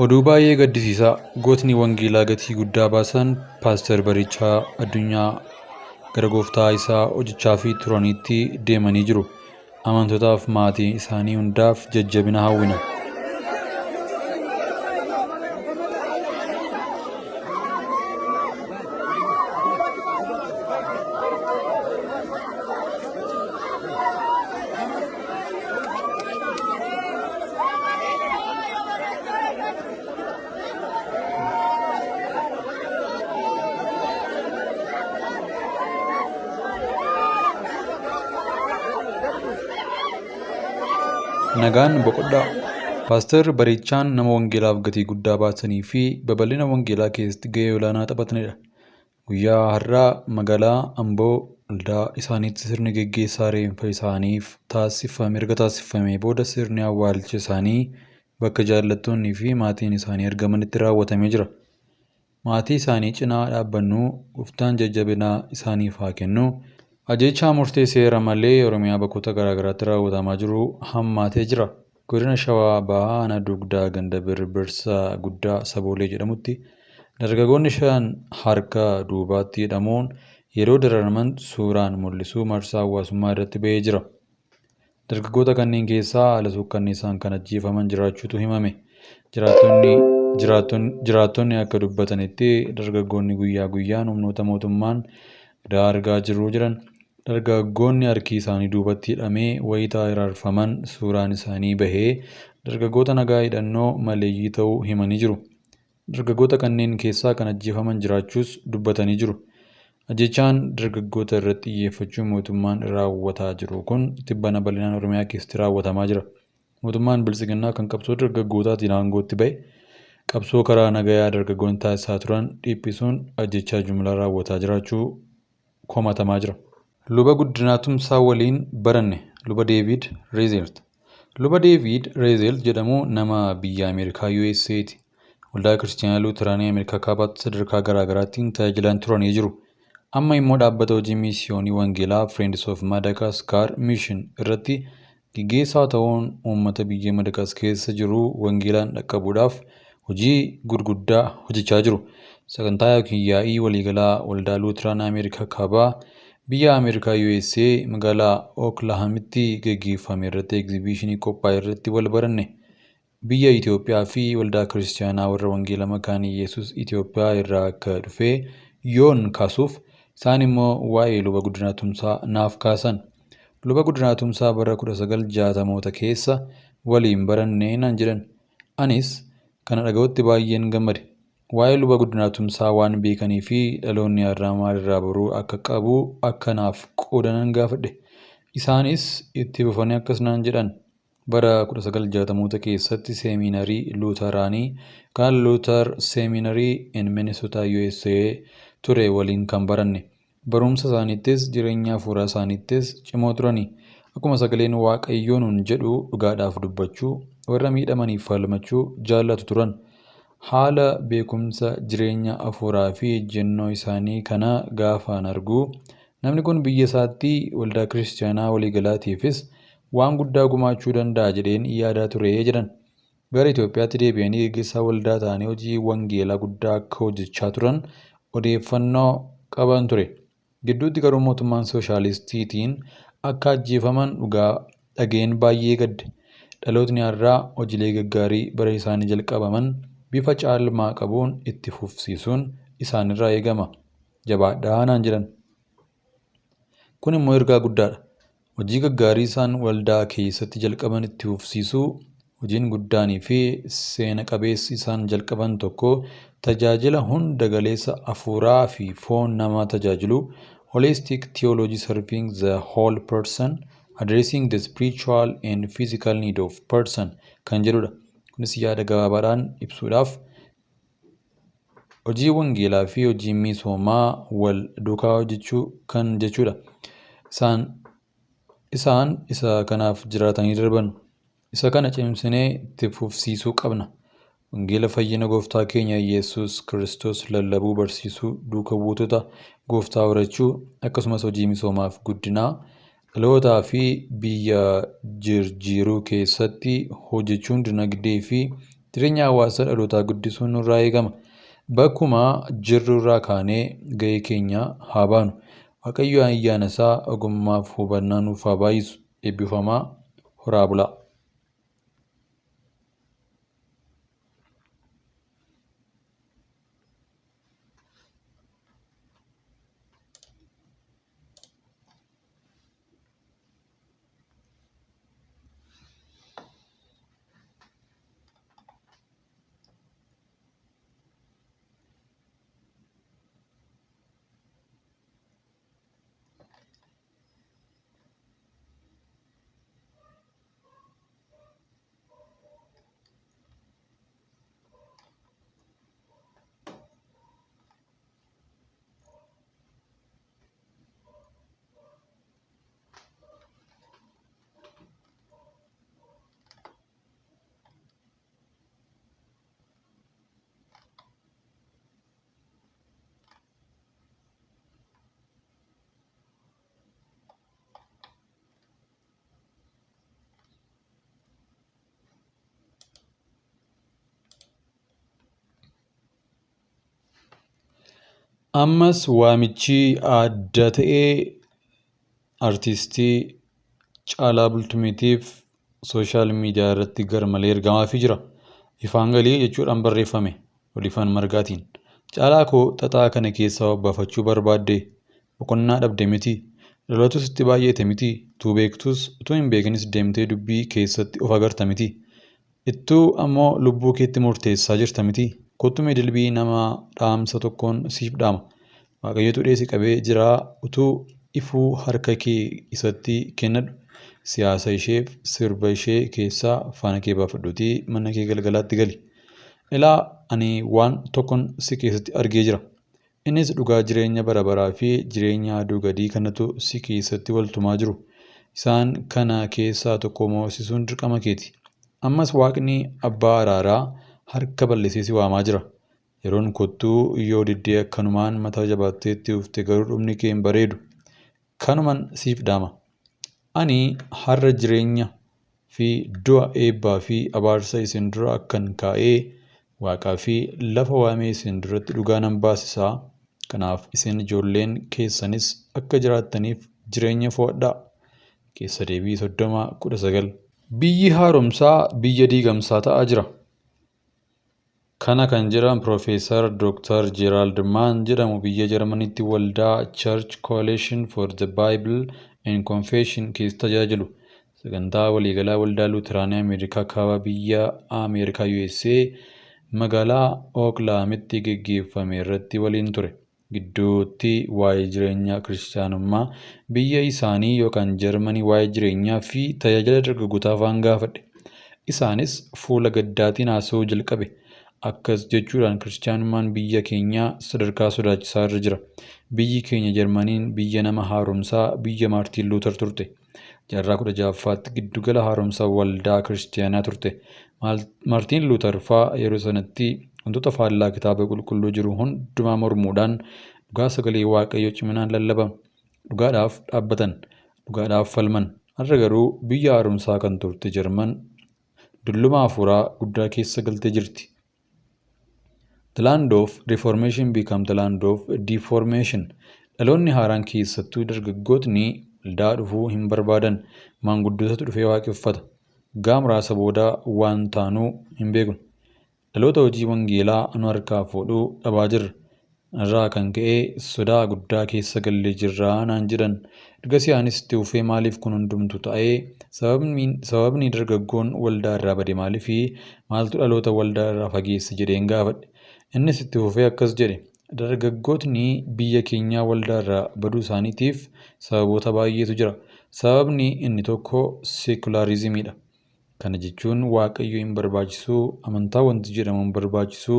Oduu baay'ee gaddisiisaa gootni wangeelaa gatii guddaa baasan Paaster Barichaa Addunyaa gara gooftaa isaa hojjechaa fi turaniitti deemanii jiru. Amantootaaf maatii isaanii hundaaf jajjabina hawwina. Nagaan boqodhaa. Paaster Barichaan nama wangeelaaf gatii guddaa baasanii fi babal'ina wangeelaa keessatti gahee olaanaa taphatanidha. Guyyaa har'aa magaalaa Amboo waldaa isaaniitti sirni geggeessaa reenfa isaaniif erga taasifamee booda sirni awwaalcha isaanii bakka jaallattoonnii fi maatiin isaanii argamanitti raawwatamee jira. Maatii isaanii cinaa dhaabbannuu gooftaan jajjabina isaaniif haa kennu. Ajjeechaa murtee seera malee Oromiyaa bakkoota garaagaraatti raawwatamaa jiru hammaatee jira. Godina Shawaa Bahaa Aanaa Dugdaa Ganda Birbirsa Guddaa Saboolee jedhamutti dargaggoonni 5 harka duubaatti hidhamuun yeroo dararaman suuraan mul'isu marsaa hawaasummaa irratti ba'ee jira. Dargaggoota kanneen keessaa haala suukkanneessaan kan ajjeefaman jiraachuutu himame. Jiraattonni akka dubbatanitti dargaggoonni guyyaa guyyaan humnoota mootummaan gidiraa argaa jirru jedhan. Dargaggoonni harki isaanii duubatti hidhamee wayitaa hiraarfaman suuraan isaanii bahee dargaggoota nagaa hidhannoo maleeyyii ta'uu himanii jiru. Dargaggoota kanneen keessaa kan ajjeefaman jiraachuus dubbatanii jiru. Ajjeechaan dargaggoota irratti xiyyeeffachuun mootummaan raawwataa jiru kun tibbana bal'inaan Oromiyaa keessatti raawwatamaa jira. Mootummaan Bilisiginnaa kan qabsoo dargaggootaatiin aangootti ba'e qabsoo karaa nagayaa dargaggoonni taasisaa turan dhiphisuun ajjeechaa jumlaa raawwataa jiraachuu komatamaa jira. Luba Guddinaa Tumsaa waliin baranne Luba Deevid Reezeelt. Luba Deevid Reezeelt jedhamu nama biyya Ameerikaa USA'ti. Waldaa Kiristaanaa Luuteraanii Ameerikaa kaabaatti sadarkaa garaagaraattiin tajaajilan turanii jiru. Amma immoo dhaabbata hojii miisiyoonii wangeelaa Friends of Madagascar Mission irratti gaggeessaa ta'uun uummata biyya Madagaskar keessa jiru wangeelaan dhaqqabuudhaaf hojii gurguddaa hojjechaa jiru. Sagantaa yookiin yaa'ii waliigalaa waldaa Luuteraanii Ameerikaa kaabaa biyya Ameerikaa USA magaalaa Oklahamitti gaggeeffame irratti egzibiishinii qophaa'e irratti wal baranne. Biyya Itoophiyaa fi waldaa kiristaanaa warra wangeela makaanii Yesuus Itoophiyaa irraa akka dhufe yoon kaasuuf isaan immoo waa'ee Luba Guddinaa Tumsaa naaf kaasan. Luba Guddinaa Tumsaa bara 1960moota keessa waliin barannee naan jedhan. Anis kana dhaga'utti baay'een gammade. Waa'ee Luba Guddinaa Tumsaa waan beekanii fi dhaloonni har'aa maalirraa baruu akka qabu akkanaaf qoodanan gaafadhe. Isaanis itti fufanii akkas naan jedhan. Bara 1960moota keessatti seeminarii Luuteraanii kan Luther Seminary in Minnesota USA ture waliin kan baranne. Barumsa isaaniittis jireenya hafuuraa isaaniittis cimoo turanii. Akkuma sagaleen Waaqayyoo nuun jedhu dhugaadhaaf dubbachuu warra miidhamaniif falmachuu jaallatu turan. Haala beekumsa jireenya hafuuraa fi ejjennoo isaanii kana gaafaan argu namni kun biyya isaatti waldaa kiristaanaa waliigalaatiifis waan guddaa gumaachuu danda'a jedheen yaadaa ture jedhan. Gara Itoophiyaatti deebi'anii gaggeessaa waldaa ta'anii hojii wangeelaa guddaa akka hojjechaa turan odeeffannoo qaban ture. Gidduutti garuu mootummaan sooshaalistiitiin akka ajjeefaman dhugaa dhageen baay'ee gadde. Dhalootni har'aa hojiilee gaggaarii bara isaanii jalqabaman bifa caalmaa qabuun itti fufsiisuun isaanirraa eegama. Jabaadhaa naan jedhan. Kun immoo ergaa guddaadha. Hojii gaggaarii isaan waldaa keessatti jalqaban itti fufsiisuu hojiin guddaanii fi seena qabeessi isaan jalqaban tokko tajaajila hunda galeessa hafuuraa fi foon namaa tajaajilu holistic theology serving the whole person addressing the spiritual and physical need of person kan jedhudha. Kunis yaada gabaabaadhaan ibsuudhaaf hojii wangeelaa fi hojii misoomaa wal duukaa hojjechuu kan jechuudha. Isaan isa kanaaf jiraatanii darban. Isa kana cimsinee itti fufsiisuu qabna. Wangeela fayyina gooftaa keenya Yesuus Kiristoos lallabuu barsiisuu duuka buutota gooftaa horachuu akkasumas hojii misoomaaf guddinaa dhalootaa fi biyya jijjiiruu keessatti hojjechuun dinagdee fi Jireenya hawaasaa dhalootaa guddisuun nurraa eegama. Bakkuma jirrurraa kaanee gahee keenya haa baanu. Waaqayyo ayyaana isaa ogummaaf hubannaa nuuf haa baay'isu. Eebbifamaa. Horaa bulaa. Ammas waamichi adda ta'ee artistii Caalaa Bultumeetiif sooshaal miidiyaa irratti garmalee ergamaafii jira. Ifaan galee jechuudhaan barreeffame Olifaan Margaatiin. Caalaa koo xaxaa kana keessaa baafachuu barbaadde boqonnaa dhabde miti. Lolatus itti baay'ate miti. Utuu beektus utuu hin beeknis deemtee dubbii keessatti of agarta miti. Ittuu ammoo lubbuu keetti murteessaa jirta miti. Kottumee dilbii nama dhaamsa tokkoon siif dhaama. Waaqayyotu dheessi qabee jira utuu ifuu harka kee isatti kennadhu. Siyaasa isheef sirba ishee keessaa faana kee baafadhuutii mana kee galgalaatti gali. Ilaa ani waan tokkoon si keessatti argee jira. Innis dhugaa jireenya bara baraa fi jireenya aduu gadii kanatu si keessatti waltumaa jiru. Isaan kana keessaa tokko moosisuun dirqama keeti. Ammas Waaqni abbaa araaraa harka bal'isee si waamaa jira. Yeroon kottuu yoo diddee akkanumaan mataa jabaatteetti ufte garuu dhumni kee hin bareedu. Kanumaan siif dhaama. Ani har'a jireenya fi du'a eebbaa fi abaarsa isin dura akkan kaa'ee Waaqaa fi lafa waamee isin duratti dhugaa nan baasisaa. Kanaaf isin ijoolleen keessanis akka jiraattaniif jireenya fo'adhaa. Keessa deebii 30:19. Biyyi haaromsaa biyya diigamsaa ta'aa jira. Kana kan jedhan Profeesar Dr. Gerald Mann jedhamu biyya Jarmaniitti waldaa Church Coalition for the Bible and Confession keessa tajaajilu. Sagantaa waliigalaa waldaa Luuteraanii Ameerikaa kaaba biyya Ameerikaa USA magaalaa Ooklaamitti geggeeffame irratti waliin ture. Gidduutti waa'ee jireenya kiristaanummaa biyya isaanii yookaan Jarmanii waa'ee jireenyaa fi tajaajila dargaggootaa afaan gaafadhe. Isaanis fuula gaddaatiin haasa'uu jalqabe. Akkas jechuudhaan kiristaanummaan biyya keenyaa sadarkaa sodaachisaa irra jira. Biyyi keenya Jarmaniin biyya nama haaromsaa biyya Maartiin Luuter turte. Jaarraa 16ffaatti giddugala haaromsaa waldaa kiristaanaa turte. Maartiin Luuter fa'aa yeroo sanatti wantoota faallaa kitaaba qulqulluu jiru hundumaa mormuudhaan dhugaa sagalee Waaqayyoo ciminaan lallaban. Dhugaadhaaf dhaabbatan. Dhugaadhaaf falman. Har'a garuu biyya haaromsaa kan turte Jarman dulluma hafuuraa guddaa keessa galtee jirti. The land of reformation became the land of deformation. Dhaloonni haaraan keessattuu dargaggootni waldaa dhufuu hin barbaadan. Maanguddootatu dhufee waaqeffata. Waggaa muraasa booda waan taanuu hin beeknu. Dhaloota hojii wangeelaa nu harkaa fuudhuu dhabaa jirra. Irraa kan ka'e sodaa guddaa keessa gallee jirraa naan jedhan. Ergasii anis itti fufee maaliif kun hundumtu ta'ee sababni dargaggoon waldaa irraa bade maaliifi maaltu dhaloota waldaa irraa fageesse jedheen gaafadhe. Innis itti fufee akkas jedhe. Dargaggootni biyya keenyaa waldaa irraa baduu isaaniitiif sababoota baay'eetu jira. Sababni inni tokko seekulaariizimiidha. Kana jechuun Waaqayyo hin barbaachisu, amantaa wanti jedhamu hin barbaachisu,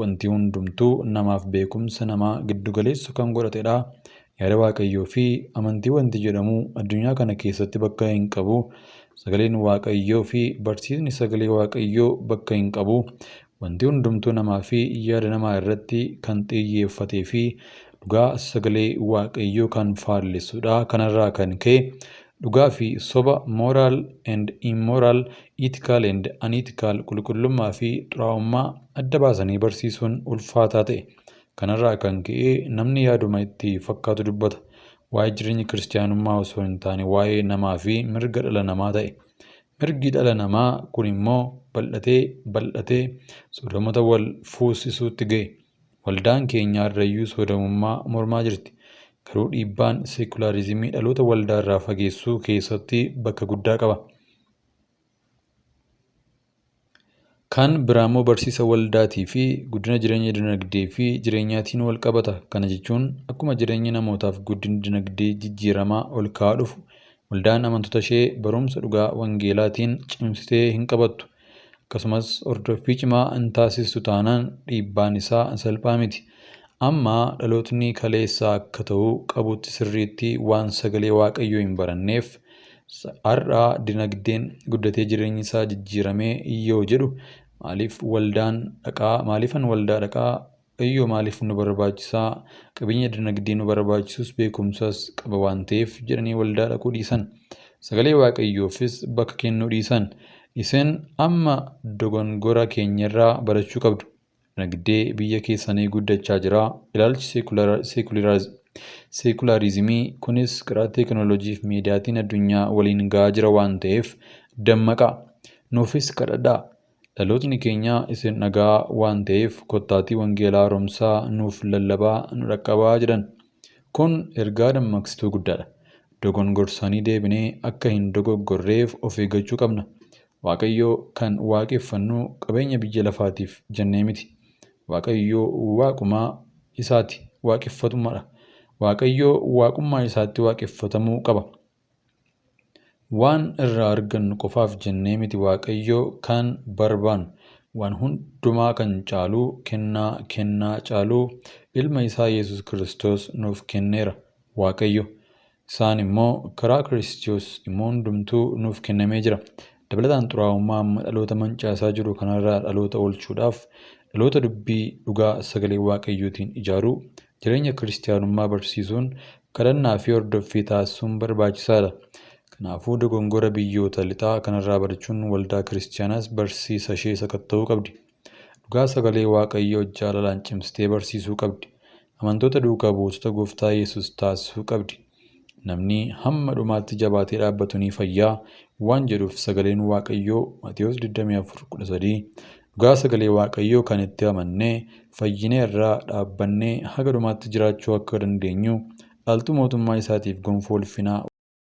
wanti hundumtuu namaaf beekumsa namaa giddugaleessu kan godhatedha. Yaada Waaqayyoo fi amantii wanti jedhamu addunyaa kana keessatti bakka hin qabu. Sagaleen Waaqayyoo fi barsiisni sagalee Waaqayyoo bakka hin qabu. Wanti hundumtuu namaa fi yaada namaa irratti kan xiyyeeffatee fi dhugaa sagalee Waaqayyoo kan faallessudha. Kanarraa kan ka'e dhugaa fi soba, moral and immoral, ethical and unethical, qulqullummaa fi xuraa'ummaa adda baasanii barsiisuun ulfaataa ta'e. Kanarraa kan ka'e namni yaaduma itti fakkaatu dubbata. Waa'ee jireenya kiristaanummaa osoo hin taane waa'ee namaa fi mirga dhala namaa ta'e. Mirgi dhala namaa kun immoo bal'atee sodomota wal fuusisuutti ga'e. Waldaan keenya har'ayyuu sodomummaa mormaa jirti. Garuu dhiibbaan seekularizimii dhaloota waldaa irraa fageessuu keessatti bakka guddaa qaba. Kan biraammoo barsiisa waldaatii fi guddina jireenya dinagdee fi jireenyaatiin wal qabata. Kana jechuun akkuma jireenya namootaaf guddinni dinagdee jijjiiramaa ol ka'aa dhufu, waldaan amantoota ishee barumsa dhugaa wangeelaatiin cimsitee hin qabattu. Akkasumas hordoffii cimaa hin taasistu taanaan dhiibbaan isaa salphaa miti. Amma dhalootni kaleessaa akka ta'uu qabutti sirriitti waan sagalee waaqayyoo hin baranneef har'a dinagdeen guddatee jireenyi isaa jijjiiramee yoo jedhu maaliifan waldaa dhaqaa iyyoo maaliif nu barbaachisaa qabeenya dinagdee nu barbaachisus beekumsas qaba waan ta'eef jedhanii waldaa dhaquu dhiisan. Sagalee waaqayyoofis bakka kennuu dhiisan. Isin amma dogongora keenyarraa barachuu qabdu. Dinagdee biyya keessanii guddachaa jira. Ilaalchi seekularizimii kunis karaa teekinooloojii fi miidiyaatiin addunyaa waliin ga'aa jira waan ta'eef dammaqaa. Nuufis kadhadhaa. Dhalootni keenya isin dhagaa waan ta'eef kottaatii wangeelaa haaromsaa nuuf lallabaa nu dhaqqabaa jedhan. Kun ergaa dammaqsituu guddaadha. Dogongorsanii deebinee akka hin dogoggorreef of eeggachuu qabna. Waaqayyoo kan waaqeffannu qabeenya biyya lafaatiif jennee miti. Waaqayyoo waaqummaa isaatti waaqeffatumadha. Waaqayyoo waaqummaa isaatti waaqeffatamuu qaba. Waan irraa argannu qofaaf jennee miti Waaqayyoo kan barbaannu. Waan hundumaa kan caalu kennaa caalu ilma isaa Yesus Kiristoos nuuf kenneera Waaqayyo. Isaan immoo karaa Kiristoos immoo hundumtuu nuuf kennamee jira. Dabalataan xuraa'ummaa amma dhaloota mancaasaa jiru kanarraa dhaloota oolchuudhaaf dhaloota dubbii dhugaa sagalee waaqayyootiin ijaaruu, jireenya kiristaanummaa barsiisuun, kadhannaa fi hordoffii taasisuun barbaachisaadha. Kanaafuu dogongora biyyoota lixaa kanarraa barachuun waldaa kiristaanaas barsiisa ishee sakatta'uu qabdi. Dhugaa sagalee waaqayyoo jaalalaan cimsitee barsiisuu qabdi. Amantoota duukaa buutota gooftaa Yesus taasisuu qabdi. Namni hamma dhumaatti jabaatee dhaabbatu ni fayyaa waan jedhuuf sagaleen waaqayyoo Maatewos 24:13 dhugaa sagalee waaqayyoo kan itti amannee fayyinee irraa dhaabbannee haga dhumaatti jiraachuu akka dandeenyu dhaaltuu mootummaa isaatiif gonfoo ulfinaa